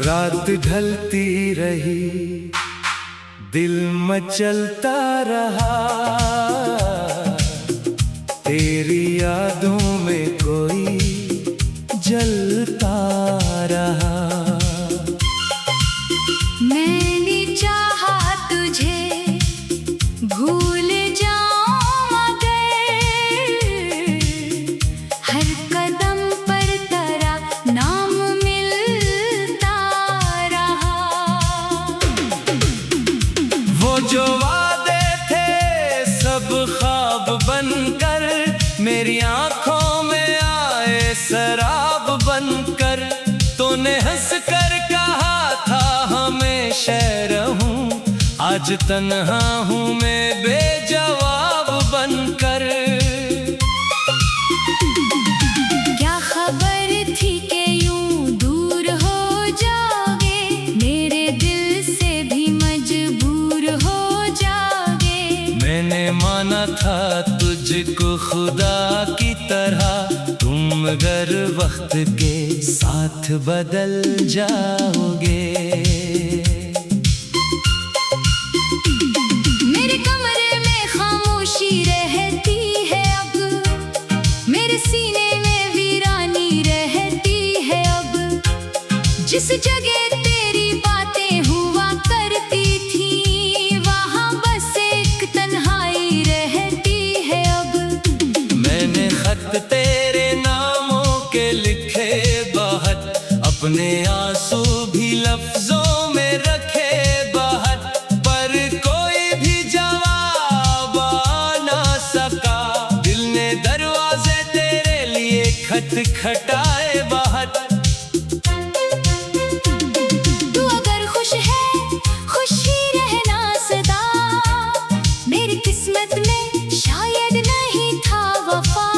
रात ढलती रही, दिल मचलता रहा, तेरी यादों में कोई जलता रहा। मैंने चाहा तुझे भूल जाऊं मगर हर कदम पर तेरा नाम मिलता रहा। वो जो वादे थे सब ख्वाब बनकर मेरी आंखों में आए शराब बनकर। तूने हंस कर कहा था हमेशा रहूं, आज तन्हा हूँ मैं बेजवाब बनकर। क्या खबर थी कि यूं दूर हो जाओगे, मेरे दिल से भी मजबूर हो जाओगे। मैंने माना था तुझको खुदा की तरह, तुम अगर वक्त के साथ बदल जाओगे। मेरे कमरे में खामोशी रहती है अब, मेरे सीने में वीरानी रहती है अब। जिस जगह तेरी बातें हुआ करती थी वहाँ बस एक तन्हाई रहती है अब। मैंने खत तेरे नामों के लिखे बाहर, अपने आंसू भी लफ्जों में रखे बाहर, पर कोई भी जवाब आ ना सका। दिल ने दरवाजे तेरे लिए खटखटाए बाहर। तू अगर खुश है खुश ही रहना सदा, मेरी किस्मत में शायद नहीं था वफा।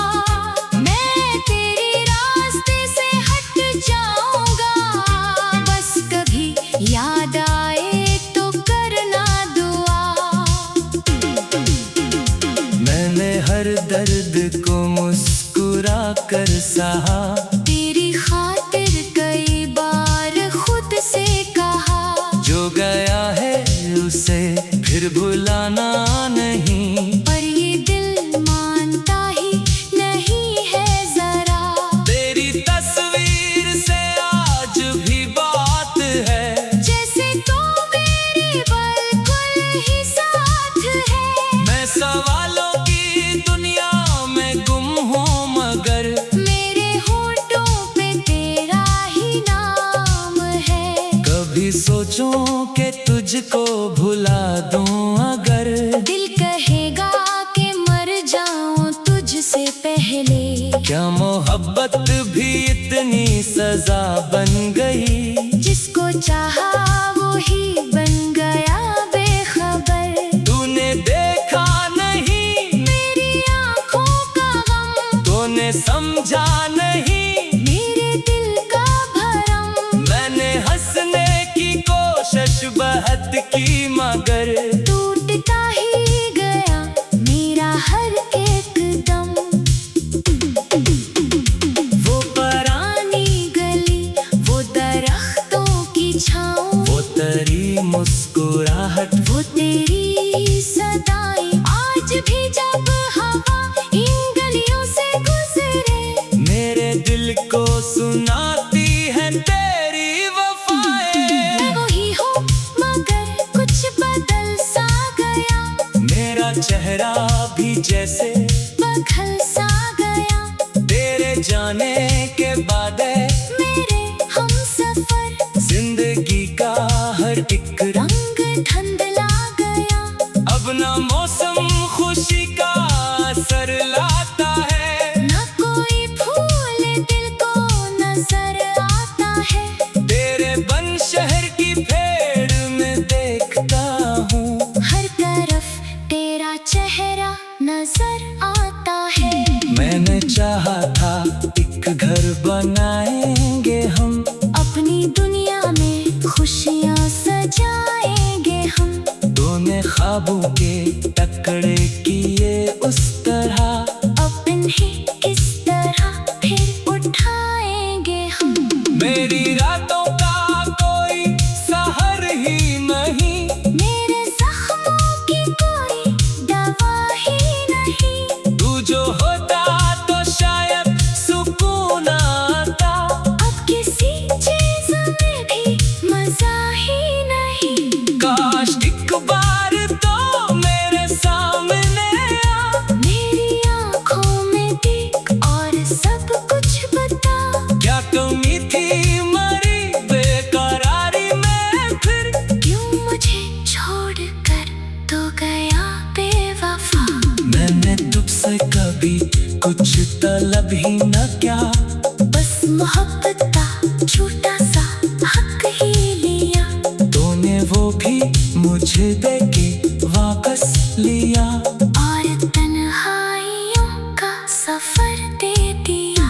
मैं तेरे रास्ते से हट जाऊंगा, बस कभी याद आए तो करना दुआ। मैंने हर दर्द को मुस्कुरा कर सहा, तेरी खातिर कई बार खुद से कहा। जो गया है उसे फिर भुलाना नहीं, पर ये दिल मानता ही नहीं है जरा। तेरी तस्वीर से आज भी बात है, जैसे तो मेरे बिल्कुल ही साथ है। मैं सवालों की दुनिया में गुम हूँ मगर मेरे होठों पे तेरा ही नाम है। कभी सोचूं कि तुझको भुला दूं अगर, दिल कहेगा कि मर जाऊं तुझसे पहले। क्या मोहब्बत भी इतनी सजा बन गई, जिसको चाहा वो ही बन गया बेखबर। तूने देखा नहीं मेरी आंखों का गम, तूने समझा नहीं मेरे दिल का भरम। मैंने हंसने की कोशिश बहुत की मगर टूटता ही गया मेरा हर एक दम। वो पुरानी गली, वो दरख्तों की छाँव, वो तेरी मुस्कुराहट, वो तेरी सदाएं। आज भी जब हवा इन गलियों से गुजरे, मेरे दिल को सुनाती है तेरी वफाएं। मैं वही हूँ मगर कुछ बदल सा गया, मेरा चेहरा भी जैसे बदल सा गया। तेरे जाने के बाद मेरे हमसफर जिंदगी का हर एक रंग धुंधला गया। अब ना मौसम खुशी का असर लाता है, ना कोई फूल दिल को नजर आता है। तेरे बन शहर की फेड़ में देखता हूँ, हर तरफ तेरा चेहरा नजर आता है। मैंने चाहा था एक घर बनाएंगे हम, अपनी दुनिया में खुशियाँ सजाएंगे हम। तूने ख्वाबों के टकरे किए उस तरह, अपन ही किस तरह फिर उठाएंगे हम। मेरी रातों का कोई मतलब ही न क्या, बस मोहब्बत का छोटा सा हक ही लिया। तूने वो भी मुझे देके वापस लिया, और तन्हाइयों का सफर दे दिया।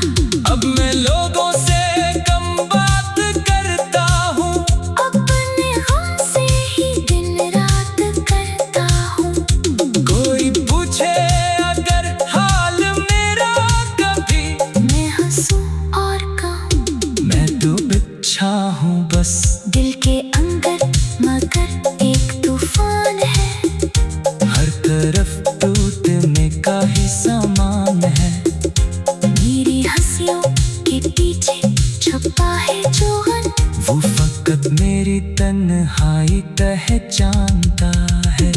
अब मैं लोगों से कम बात करता हूँ, अपने गम से ही दिन रात करता हूँ। कोई पूछे अगर हाल मेरा कभी, मैं हंसूं और कहूँ मैं तो बिच्छा हूँ बस। दिल के अंदर मगर एक तूफान है, हर तरफ टूटने का ही सामान है, मेरी हंसियों के पीछे छुपा है जो गम। वो फकत मेरी तन्हाई पहचानता है।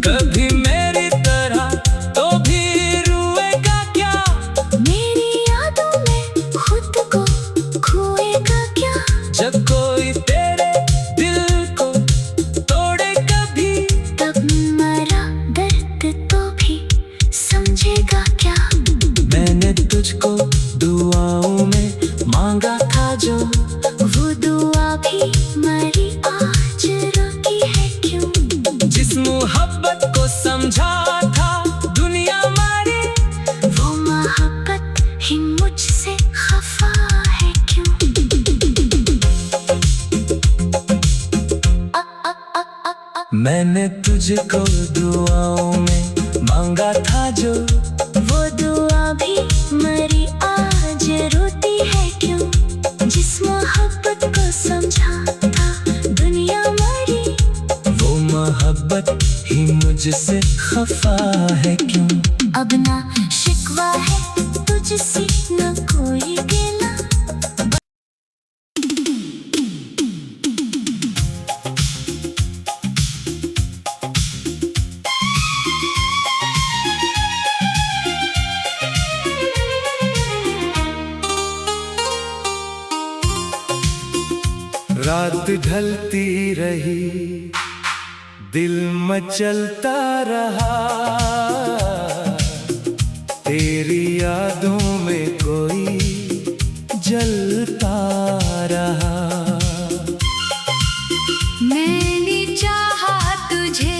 कभी मेरी तरह तो भी रोएगा क्या, मेरी यादों में खुद को खोएगा क्या। जब कोई तेरे दिल को तोड़े कभी, तब मरा दर्द तो भी समझेगा क्या। मैंने तुझको दुआओं में मांगा था जो, वो दुआ भी मरी आज रोती है क्यों। जिस मोहब्बत को समझा था दुनिया मारी, वो मोहब्बत ही मुझसे खफा है क्यों। मैंने तुझको दुआओं में मांगा था जो, वो दुआ भी मरी आज रोती है क्यों। जिस मोहब्बत को समझा था दुनिया मरी, वो मोहब्बत ही मुझसे खफा है क्यों। अब ना शिकवा है तुझसे न कोई गिला। रात ढलती रही, दिल मचलता रहा, तेरी यादों में कोई जलता रहा। मैंने चाहा तुझे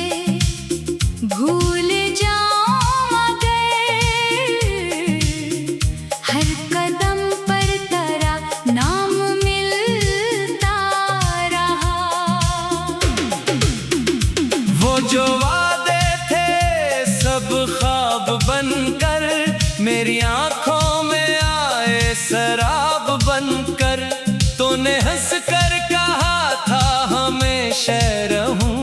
भूल जाऊं मगर हर कदम पर तेरा नाम मिलता रहा। वो जो वादे थे सब ख्वाब बनकर, मेरी आंखों में आए शराब बनकर। तूने हंस कर कहा था हमेशा रहूं,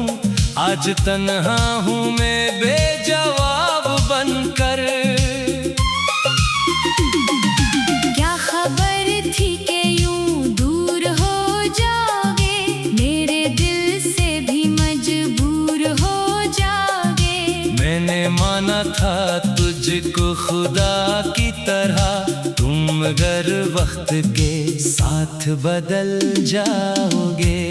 आज तन्हा हूँ मैं बेजवाब बनकर। क्या खबर थी कि यूं दूर हो जाओगे, मेरे दिल से भी मजबूर हो जाओगे। मैंने माना था तुझको खुदा की तरह, तुम मगर वक्त के साथ बदल जाओगे।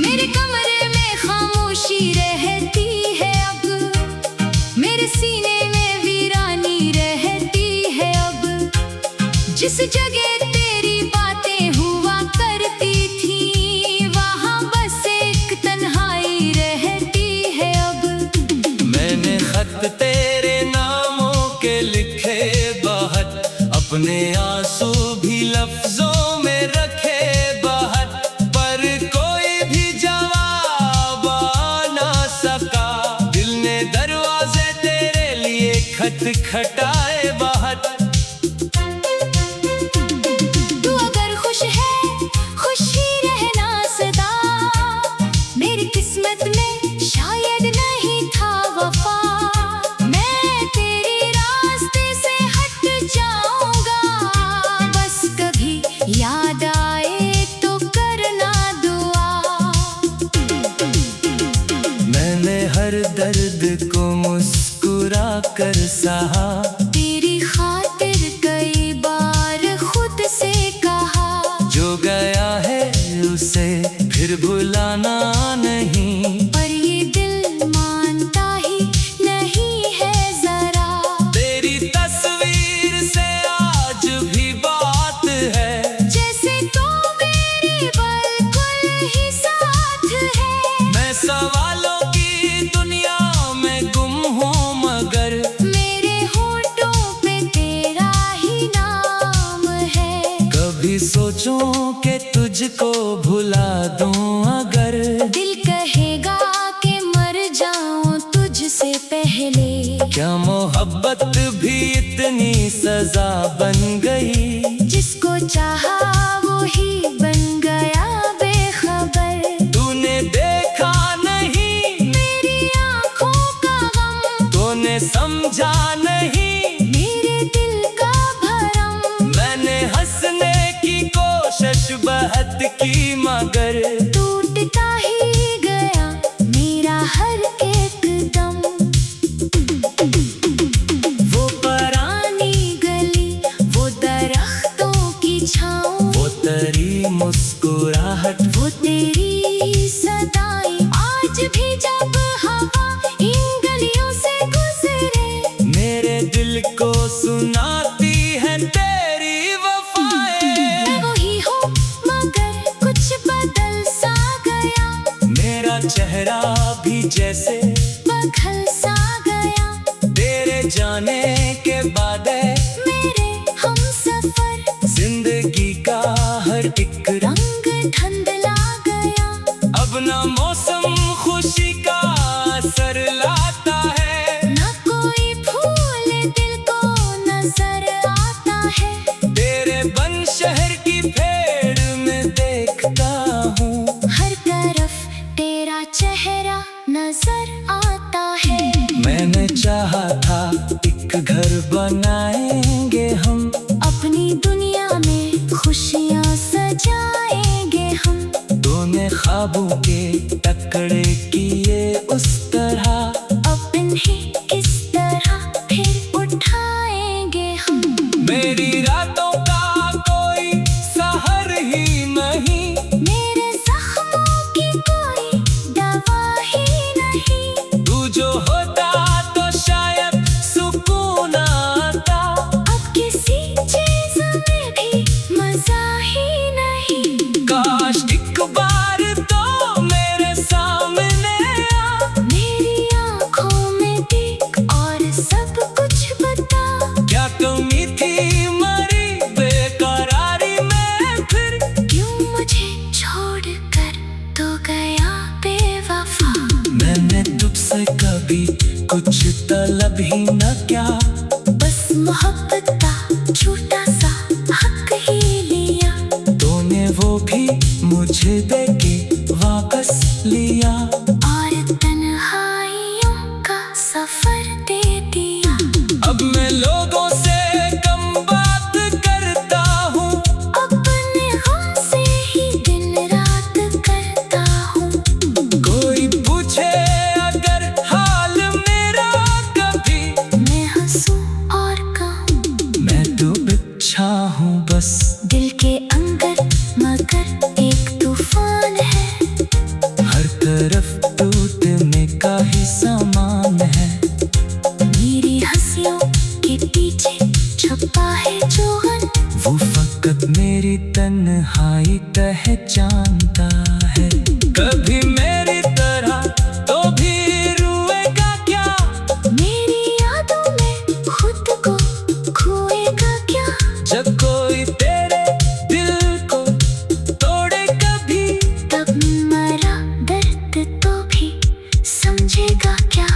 मेरे कमरे में खामोशी रहती है अब, मेरे सीने में वीरानी रहती है अब। जिस जगह तेरी बातें हुआ करती थी, वहाँ बस एक तन्हाई रहती है अब। मैंने खत तेरे नामों के लिखे बाहर, अपने आंसू भी लफ्जों में रखे बाहर, पर कोई भी जवाब आ ना सका। दिल ने दरवाजे तेरे लिए खटखटाए बाहर। तू अगर खुश है खुश ही रहना सदा, मेरी किस्मत में शायद नहीं था वफा। मैं तेरे रास्ते से हट जाऊंगा, बस कभी याद आए तो करना दुआ। मैंने हर दर्द को मुस्कुरा कर सहा, तेरी खातिर कई बार खुद से कहा। जो गया है उसे फिर भुलाना नहीं, पर ये दिल मानता ही नहीं है जरा। कभी सोचूं कि तुझको भुला दूं अगर दिल कहेगा कि मर जाऊं तुझसे पहले। क्या मोहब्बत भी इतनी सजा बन गई? जिसको चाहा वो ही बन गया बेखबर। तूने देखा नहीं मेरी आंखों का गम, तूने समझा नहीं मेरे दिल का भरम। मैंने हंसने की कोशिश बहुत की मगर टूटता ही गया मेरा हर एक दम। वो पुरानी गली, वो दरख्तों की छाँव, वो तेरी मुस्कुराहट, वो तेरी सदाएं। आज भी जब हवा इन गलियों से गुजरे, मेरे दिल को सुनाती है तेरी वफाएं। मैं वही हूँ मगर कुछ बदल सा गया। मेरा चेहरा भी जैसे बदल सा गया। तेरे जाने के बाद मेरे हमसफर जिंदगी का हर एक रंग रंग धुंधला गया। अब ना मौसम खुशी का असर लाता है, न कोई फूल दिल को नजर आता है। तेरे बन शहर की फेड़ में देखता हूँ। हर तरफ तेरा चेहरा नजर आता है। मैंने चाहा था एक घर बनाएंगे हम, अपनी दुनिया में खुशियाँ सजाएंगे हम। तूने ख्वाबों के टकरे किए उस तरह, अब इन्हें किस तरह फिर उठाएंगे हम। मेरी रातों का कोई सहर ही नहीं, मेरे जख्मों की कोई दवा ही नहीं। तू जो होता तो शायद सुकून आता। अब किसी चीज में भी मजा ही नहीं। काश एक बार तो मेरे सामने आ, मेरी आंखों में देख और सब कुछ बता। क्या कमी थी मरी बेकरारी में फिर? क्यों मुझे छोड़ कर तो गया बेवफा। मैंने तुझसे कभी कुछ तलब ही न किया, बस मोहब्बत का छोटा सा हक ही लिया। तूने वो भी मुझे देके वापस लिया। और तन्हाइयों का सफर दे दिया। अब मैं लोगों से कम बात करता हूँ, अपने गम से ही दिन रात करता हूँ। कोई पूछे अगर हाल मेरा कभी, मैं हंसूं और कहूँ मैं तो बिच्छा हूँ बस। दिल के अंदर मगर एक तूफान है। हर तरफ टूटने का ही सामान है, मेरी हंसियों के पीछे छुपा है जो गम। वो फकत मेरी तन्हाई पहचानता है। कभी मेरी तरह तो भी रोएगा क्या? मेरी यादों में खुद को खोएगा क्या? जब कोई तेरे दिल को तोड़े कभी, तब मरा दर्द तो भी समझेगा क्या?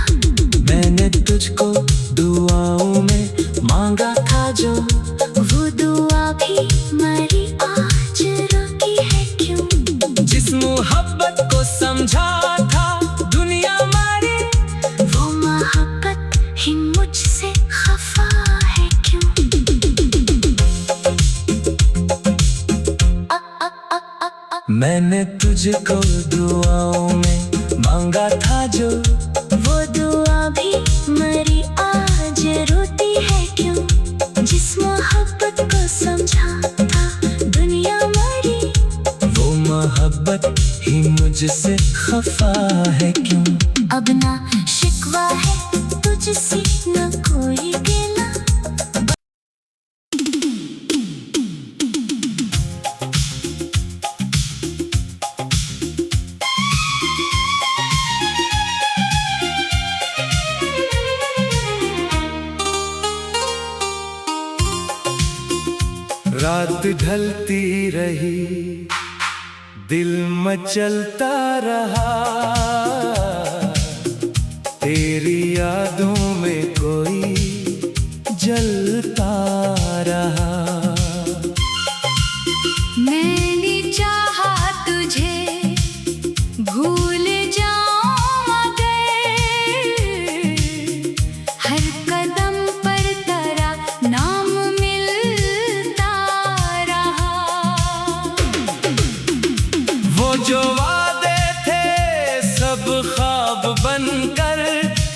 मैंने तुझको दुआओं में मांगा था जो, वो दुआ भी मरी आज रोती है क्यों? जिस मोहब्बत को समझा था दुनिया मारी, वो मोहब्बत ही मुझसे खफा है क्यों? मैंने तुझको दुआओं में मांगा था जो, वो दुआ भी मरी आज रोती है क्यों? जिस मोहब्बत को समझा था दुनिया मरी, वो मोहब्बत ही मुझसे खफा है क्यों? अब ना शिकवा है तुझसे न कोई गिला। रात ढलती रही, दिल मचलता रहा, तेरी यादों में कोई जलता रहा। मैंने चाहा तुझे भूल जाऊं मगर हर कदम पर तेरा नाम मिलता रहा। वो जो वादे थे सब ख्वाब बनकर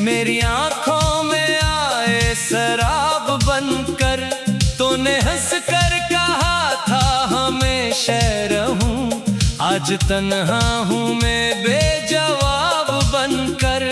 मेरी आंखों में आए शराब बनकर। तूने हंस कर कहा था हमेशा रहूं, आज तन्हा हूँ मैं बेजवाब बनकर।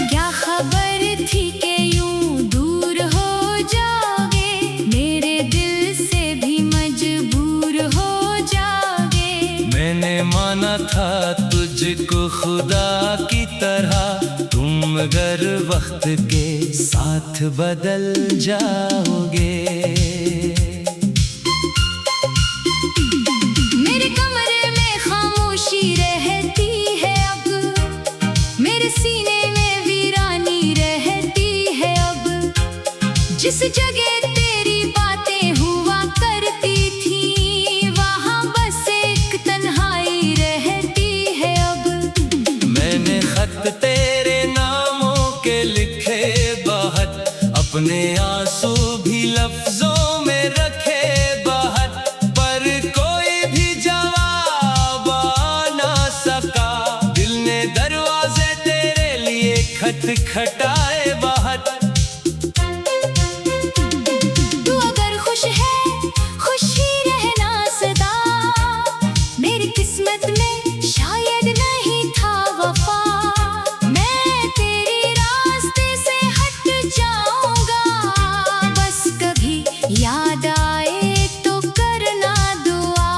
क्या खबर थी कि यूं दूर हो जाओगे, मेरे दिल से भी मजबूर हो जाओगे। मैंने माना था तुझको खुदा की तरह, तुम मगर वक्त के साथ बदल जाओगे। मेरे कमरे में खामोशी रहती है अब, मेरे सीने में वीरानी रहती है अब। जिस जगह तेरी बातें हुआ करती थी, वहाँ बस एक तन्हाई रहती है अब। मैंने खत तेरे नामों के लिखे बाहर, अपने आंसू भी लफ्जों में रखे बाहर, पर कोई भी जवाब आ ना सका। दिल ने दरवाजे तेरे लिए खटखटाए बाहर। तू अगर खुश है, खुश ही रहना सदा, मेरी किस्मत में शायद नहीं था वफा। मैं तेरे रास्ते से हट जाऊंगा, बस कभी याद आए तो करना दुआ।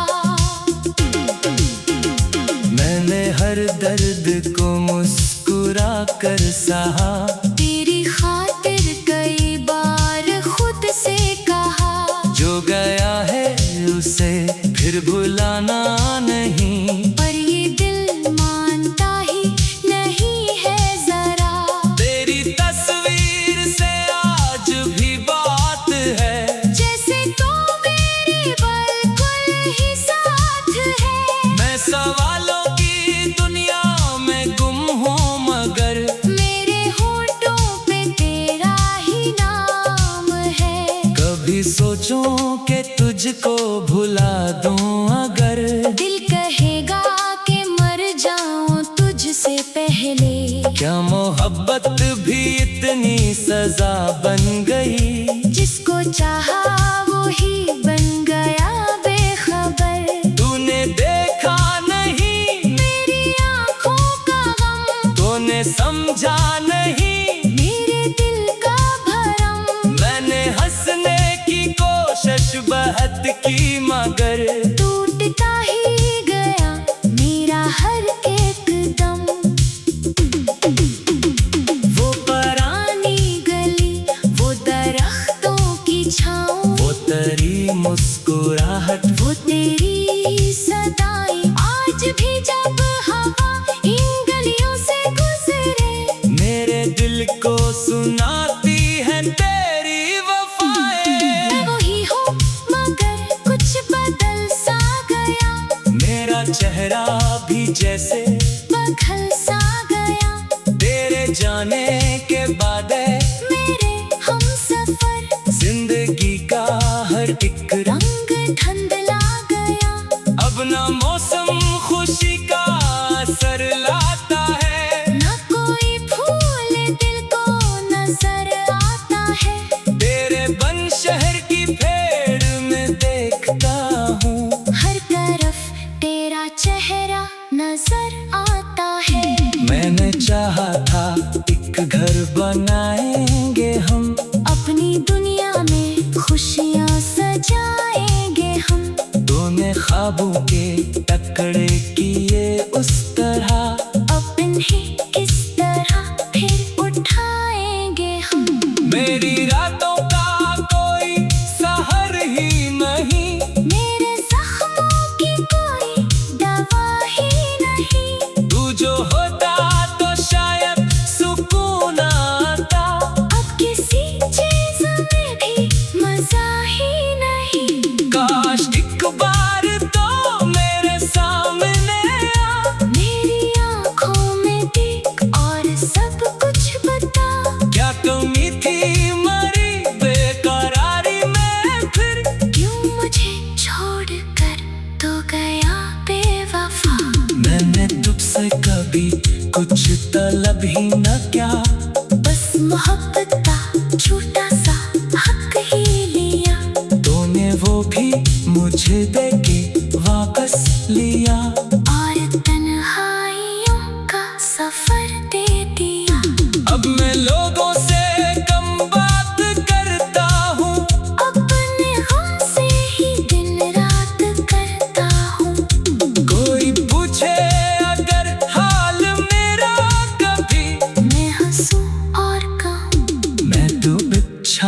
मैंने हर दर्द को मुस्कुरा कर सहा, तेरी खातिर कई बार खुद से कहा। जो गया है उसे फिर भुलाना नहीं, पर ये दिल मानता ही नहीं है जरा। तेरी तस्वीर से आज भी बात है, जैसे तो मेरे बिल्कुल ही साथ है। मैं सवालों की दुनिया में गुम हूँ मगर मेरे होठों पे तेरा ही नाम है। कभी सोचूं कि तुझको भुला दूं अगर, दिल कहेगा कि मर जाऊं तुझसे पहले। क्या मोहब्बत भी इतनी सजा बन गई, जिसको चाहा वो ही बन गया बेखबर। तूने देखा नहीं मेरी आंखों का गम, तूने समझा नहीं मेरे दिल का भरम। मैंने हंसने की कोशिश बहुत की मगर टूटता ही गया मेरा हर एक दम। वो पुरानी गली, वो दरख्तों की छाँव, वो तेरी मुस्कुराहट, वो तेरी सदाएं। आज भी जब हवा इन गलियों से गुजरे, मेरे दिल को सुनाती है तेरी वफाएं। मैं वही हूँ मगर कुछ बदल सा गया, मेरा चेहरा भी जैसे बदल सा गया। तेरे जाने के बाद मेरे हमसफर जिंदगी का हर एक रंग रंग धुंधला गया। अब ना मौसम खुशी का असर लाता है, न कोई फूल दिल को नजर आता है। तेरे बन शहर की फेड़ में देखता हूँ, हर तरफ तेरा चेहरा नजर आता है। मैंने चाहा था एक घर बनाएंगे हम, अपनी दुनिया में खुशियाँ सजाएंगे हम। तूने ख्वाबों के टकरे किए उस तरह, अब इन्हें किस तरह फिर उठाएंगे हम। मेरी रातों का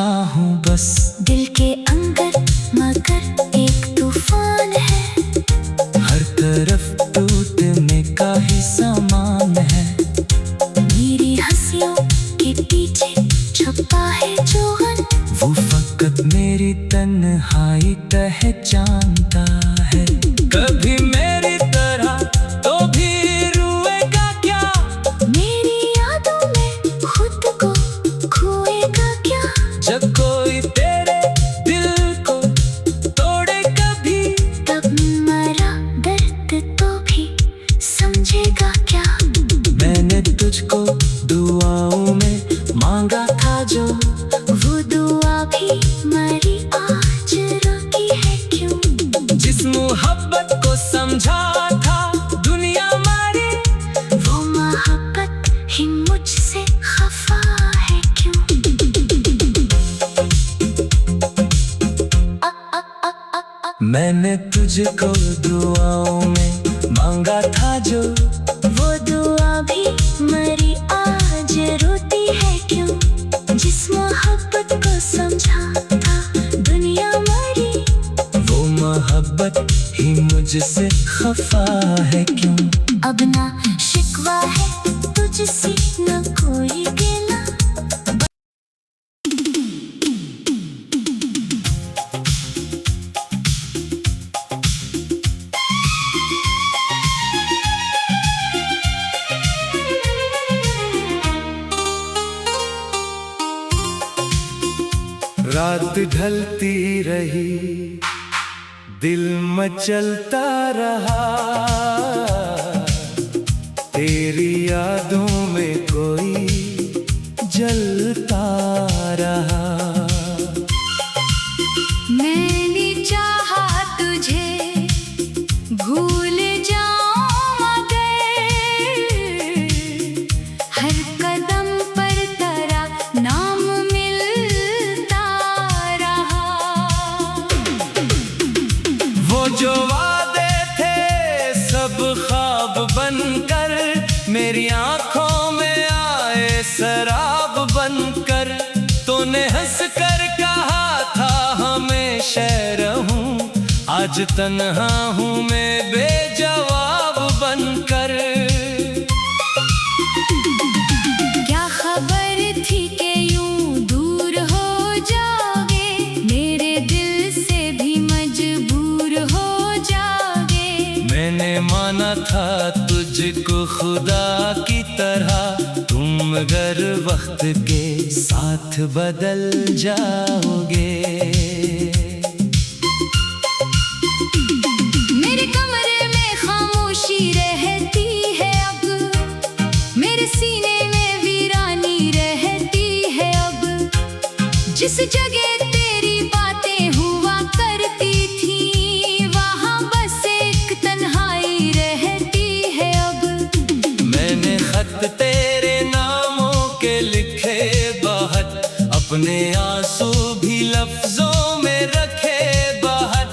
हूँ बस दिल के अंदर मगर एक तूफान है। हर तरफ टूटने का ही सामान है। मेरी हंसियों के पीछे छुपा है जो गम, वो फकत मेरी तन्हाई पहचानता है। कभी मेरी तरह तो भी रोएगा क्या? मेरी यादों में खुद को खोएगा क्या? जब कोई तेरे दिल को तोड़े कभी, तब मरा दर्द तो भी समझेगा क्या? मैंने तुझको दुआओं में मांगा था जो, वो दुआ भी मरी आज रोती है क्यों? जिस मोहब्बत को समझा था दुनिया मारी, वो मोहब्बत ही मुझसे खफा है क्यों? मैंने तुझको दुआओं में मांगा था जो, वो दुआ भी मरी आज रोती है क्यों? जिस मोहब्बत को समझा था दुनिया मरी, वो मोहब्बत ही मुझसे खफा है क्यों? अब ना शिकवा है तुझसे न कोई गिला। रात ढलती रही, दिल मचलता रहा, तेरी यादों में कोई जलता रहा। मैंने चाहा तुझे भूल जाऊं मगर हर कदम पर तेरा नाम मिलता रहा। वो जो वादे थे सब ख्वाब बनकर, मेरी आंखों में आए शराब बनकर। तूने हंस कर कहा था हमेशा रहूं, आज तन्हा हूँ मैं बेजवाब बनकर। क्या खबर थी कि यूं दूर हो जाओगे, मेरे दिल से भी मजबूर हो जाओगे। मैंने माना था तुझको खुदा की तरह, तुम मगर वक्त के साथ बदल जाओगे। मेरे कमरे में खामोशी रहती है अब, मेरे सीने में वीरानी रहती है अब। जिस जगह तेरी बातें हुआ करती थी, वहाँ बस एक तन्हाई रहती है अब। मैंने खत तेरे नामों के लिखे बाहर, अपने आंसू भी लफ्जों में रखे बाहर,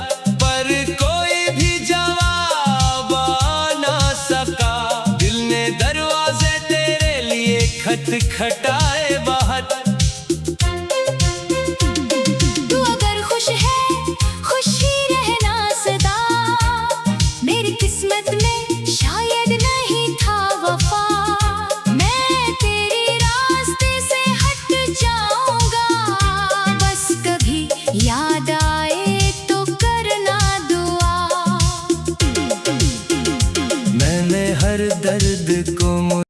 पर कोई भी जवाब आ ना सका। दिल ने दरवाजे तेरे लिए खटखटाए बाहर,